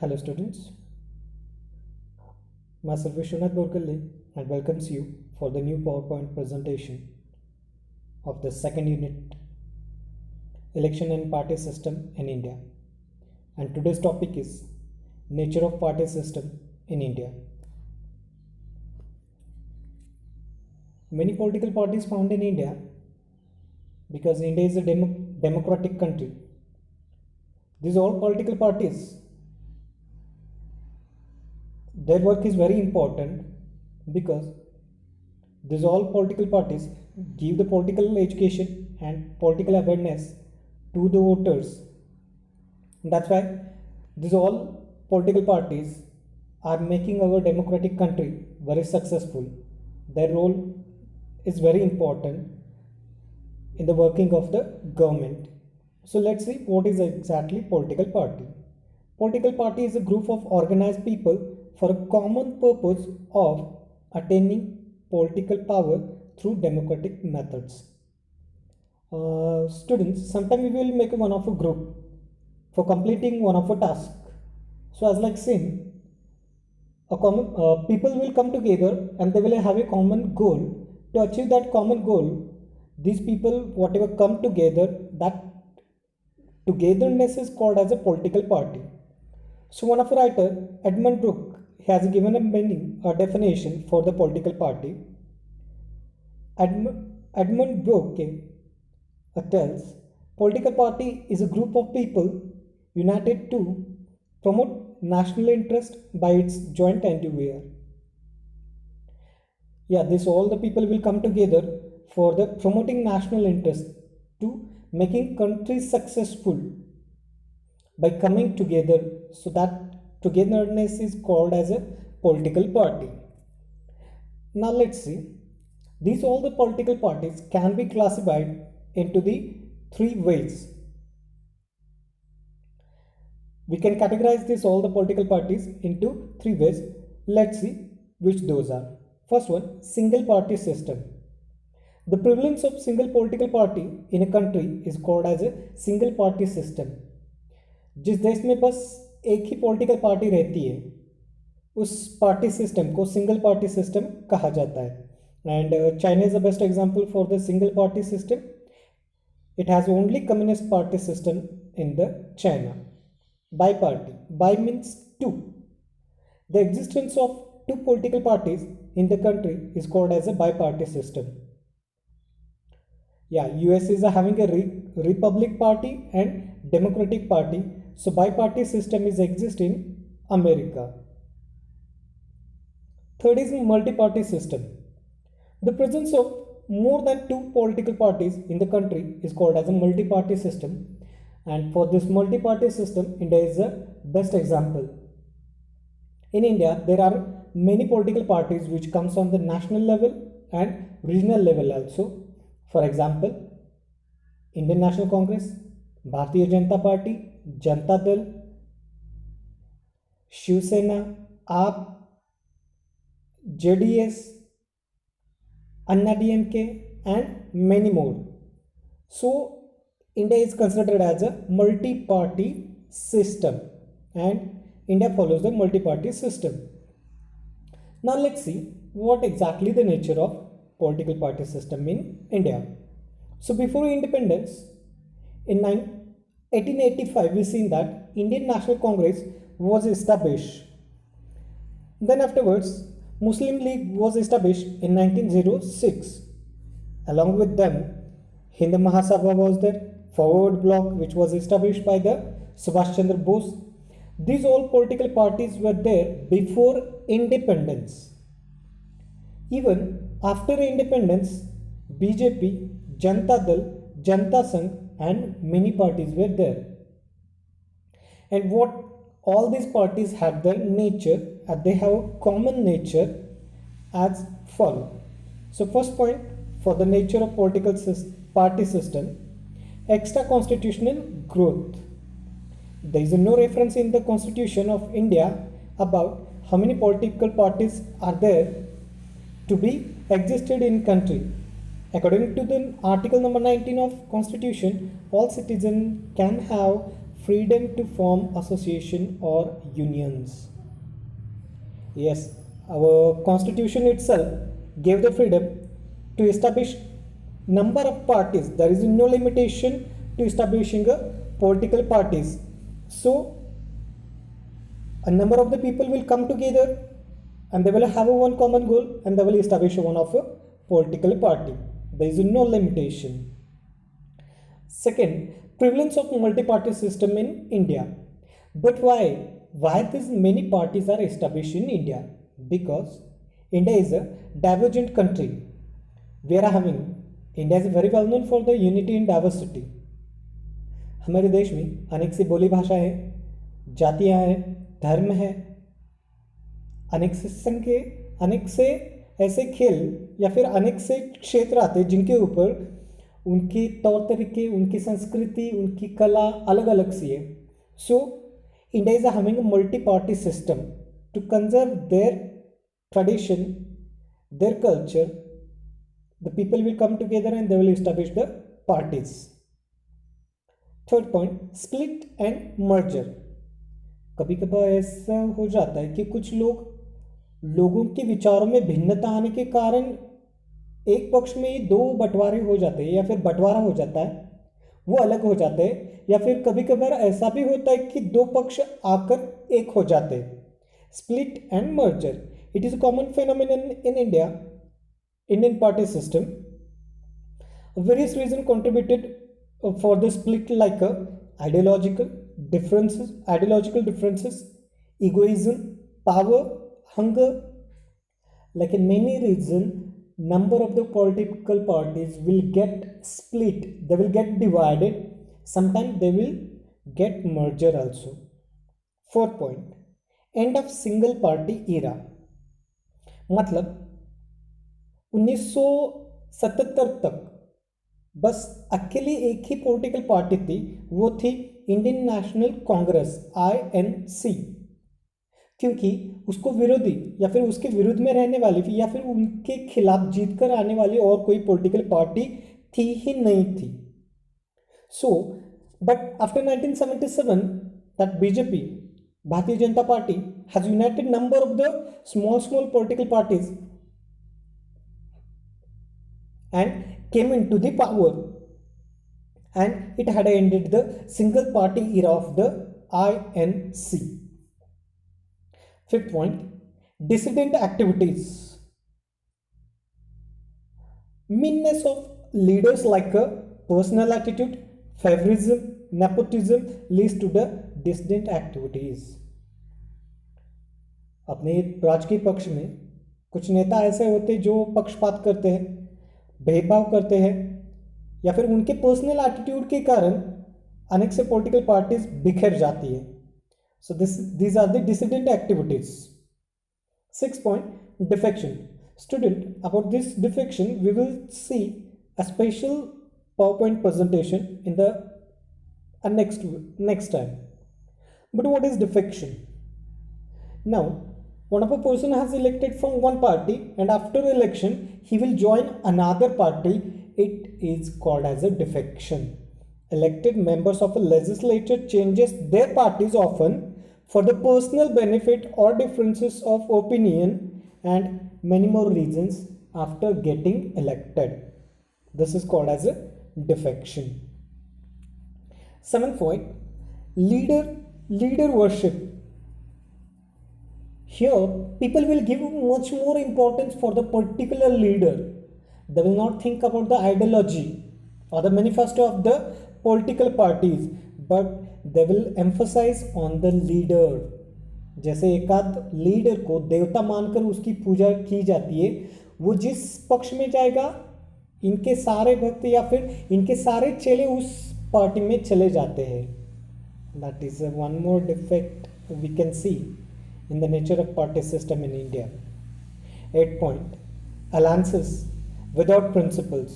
Hello students, myself Vishwanath Borkalli and welcomes you for the new PowerPoint presentation of the second unit Election and Party System in India. And today's topic is Nature of Party System in India. Many political parties found in India because India is a democratic country. These all political parties, their work is very important because these all political parties give the political education and political awareness to the voters. That's why these all political parties are making our democratic country very successful. Their role is very important in the working of the government. So let's see what is exactly political party. Political party is a group of organized people for a common purpose of attaining political power through democratic methods. Students, sometimes we will make one of a group for completing one of a task. So as like saying, a common people will come together and they will have a common goal. To achieve that common goal, these people whatever come together, that togetherness is called as a political party. So one of the writer, Edmund Burke, has given a meaning or definition for the political party. Edmund Burke tells, political party is a group of people united to promote national interest by its joint endeavor. Yeah, this all the people will come together for the promoting national interest to making countries successful by coming together, so that togetherness is called as a political party. Now let's see, these all the political parties can be classified into the three ways. We can categorize this all the political parties into three ways. Let's see which those are. First one, single party system. The prevalence of single political party in a country is called as a single party system. जिस देश में बस एक ही political party रहती है उस party system को single party system कहा जाता है. And China is the best example for the single party system. It has only communist party system in the China. Bi-party. Bi means two. The existence of two political parties in the country is called as a bi-party system. Yeah, US is having a Republic Party and Democratic Party. So bi-party system is exist in America. Third is multi-party system. The presence of more than two political parties in the country is called as a multi-party system. And for this multi-party system, India is the best example. In India, there are many political parties which comes on the national level and regional level also. For example, Indian National Congress, Bharatiya Janata Party, Janata Dal, Shiv Sena, AAP, JDS, Anna DMK, and many more. So India is considered as a multi-party system and India follows the multi-party system. Now let's see what exactly the nature of political party system in India. So before independence in 1885 we seen that Indian National Congress was established. Then afterwards Muslim League was established in 1906. Along with them Hind Mahasabha was there, Forward Bloc which was established by the Subhash Chandra Bose. These all political parties were there before independence. Even after independence, BJP, Janata Dal, Janata Sangh and many parties were there. And what all these parties had their nature, they have a common nature as follow. So first point for the nature of political party system, extra constitutional growth. There is no reference in the Constitution of India about how many political parties are there to be existed in country. According to the article number 19 of Constitution, all citizens can have freedom to form association or unions. Yes, our constitution itself gave the freedom to establish number of parties. There is no limitation to establishing a political parties. So a number of the people will come together and they will have a one common goal and they will establish one of a political party. There is no limitation. Second, prevalence of multi-party system in India. But why these many parties are established in India? Because India is a divergent country. We are having, India is very well known for the unity in diversity. हमारे देश में अनेक सी बोली भाषा है, जातियां हैं, धर्म है, अनेक से संख्य, अनेक से ऐसे खेल या फिर अनेक से क्षेत्र आते हैं जिनके ऊपर उनके तौर तरीके, उनकी संस्कृति, उनकी कला अलग अलग सी है. So India is having a multi party system to conserve their tradition, their culture. The people will come together and they will establish the parties. Third point, split and merger. कभी कभार ऐसा हो जाता है कि कुछ लोगों के विचारों में भिन्नता आने के कारण एक पक्ष में ही दो बंटवारे हो जाते हैं या फिर बंटवारा हो जाता है, वो अलग हो जाते हैं. या फिर कभी कभार ऐसा भी होता है कि दो पक्ष आकर एक हो जाते हैं. Split and merger, it is a common phenomenon in India, Indian party system. Various reason contributed for the split like ideological differences, egoism, power, hunger. Like in many reasons, number of the political parties will get split, they will get divided, sometimes they will get merger also. Fourth point, end of single party era. मतलब 1977 तक बस अकेली एक ही political party थी, वो थी Indian national Congress, INC. क्योंकि उसको विरोधी या फिर उसके विरुद्ध में रहने वाली या फिर उनके खिलाफ जीत कर आने वाली और कोई पॉलिटिकल पार्टी थी ही नहीं थी. So but after 1977 that BJP, Bharatiya Janata party, has United number of the small political parties and came into the power, and it had ended the single party era of the INC. Fifth point, dissident activities. Meanness of leaders like a personal attitude, favorism, nepotism leads to the dissident activities. अपने राजकीय पक्ष में कुछ नेता ऐसे होते जो पक्षपात करते हैं, भेदभाव करते हैं, या फिर उनके पर्सनल एटीट्यूड के कारण अनेक से पॉलिटिकल पार्टीज बिखर जाती है. सो these are the dissident activities. 6 point, defection. Student, about this defection we will see a special PowerPoint presentation in the next time. But what is defection? Now, one of a person has elected from one party and after election he will join another party. It is called as a defection. Elected members of a legislature changes their parties often for the personal benefit or differences of opinion and many more reasons after getting elected. This is called as a defection. 7th point, leader worship. Here, people will give much more importance for the particular leader. They will not think about the ideology or the manifesto of the political parties, but they will emphasize on the leader. जैसे एक आध leader को देवता मानकर उसकी पूजा की जाती है, वो जिस पक्ष में जाएगा इनके सारे भक्त या फिर इनके सारे चेले उस पार्टी में चले जाते हैं. That is one more defect we can see in the nature of party system in India. 8 point, alliances without principles.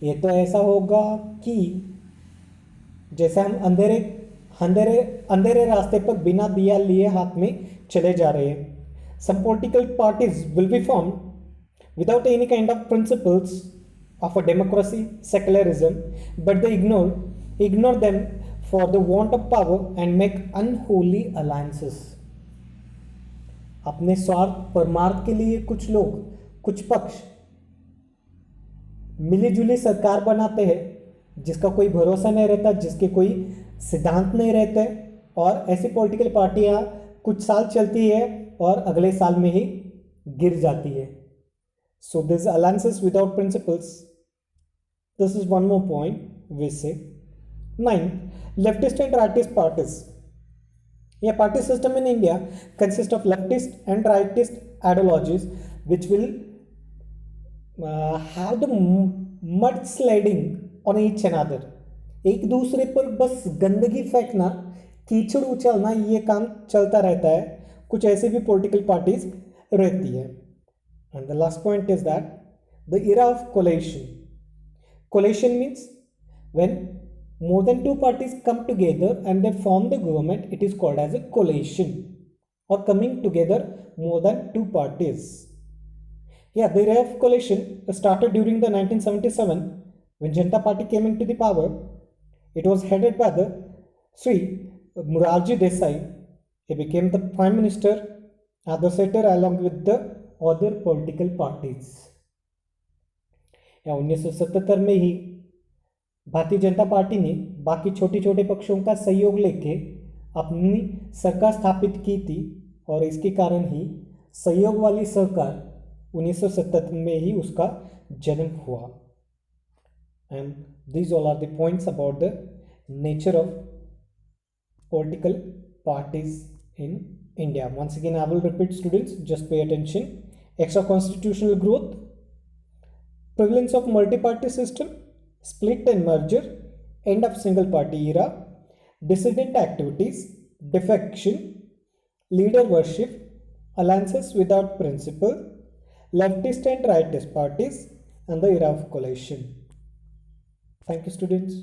ये तो ऐसा होगा कि जैसे हम अंधेरे रास्ते पर बिना दिया लिए हाथ में चले जा रहे हैं. Some political parties will be formed without any kind of principles of a democracy, secularism, but they ignore ignore them for the want of power and make unholy alliances. अपने स्वार्थ परमार्थ के लिए कुछ लोग, कुछ पक्ष मिली जुली सरकार बनाते हैं जिसका कोई भरोसा नहीं रहता, जिसके कोई सिद्धांत नहीं रहते, और ऐसी पॉलिटिकल पार्टियां कुछ साल चलती है और अगले साल में ही गिर जाती है. So this alliances without principles. This is one more point we say. 9. Leftist and rightist parties. A party system in India consists of leftist and rightist ideologies which will have the mudsliding on each another. एक दूसरे पर बस गंदगी फेंकना, कीचड़ उछलना, ये काम चलता रहता है. कुछ ऐसे भी पॉलिटिकल पार्टीज रहती है. And the last point is that the era of coalition. Coalition means when more than two parties come together and they form the government, it is called as a coalition, or coming together more than two parties. Yeah, the era of coalition started during the 1977 when Janata Party came into the power. It was headed by the Sri Morarji Desai. He became the Prime Minister at the center along with the other political parties. या 1977 में ही Bharatiya Janata party ने बाकी छोटे छोटे पक्षों का सहयोग लेके अपनी सरकार स्थापित की थी, और इसके कारण ही सहयोग वाली सरकार 1977 में ही उसका जन्म हुआ. And these all are the points about the nature of political parties in India. Once again I will repeat students, just pay attention. Extra constitutional growth, prevalence of multi-party system, split and merger, end of single party era, dissident activities, defection, leader worship, alliances without principle, leftist and rightist parties, and the era of coalition. Thank you, students.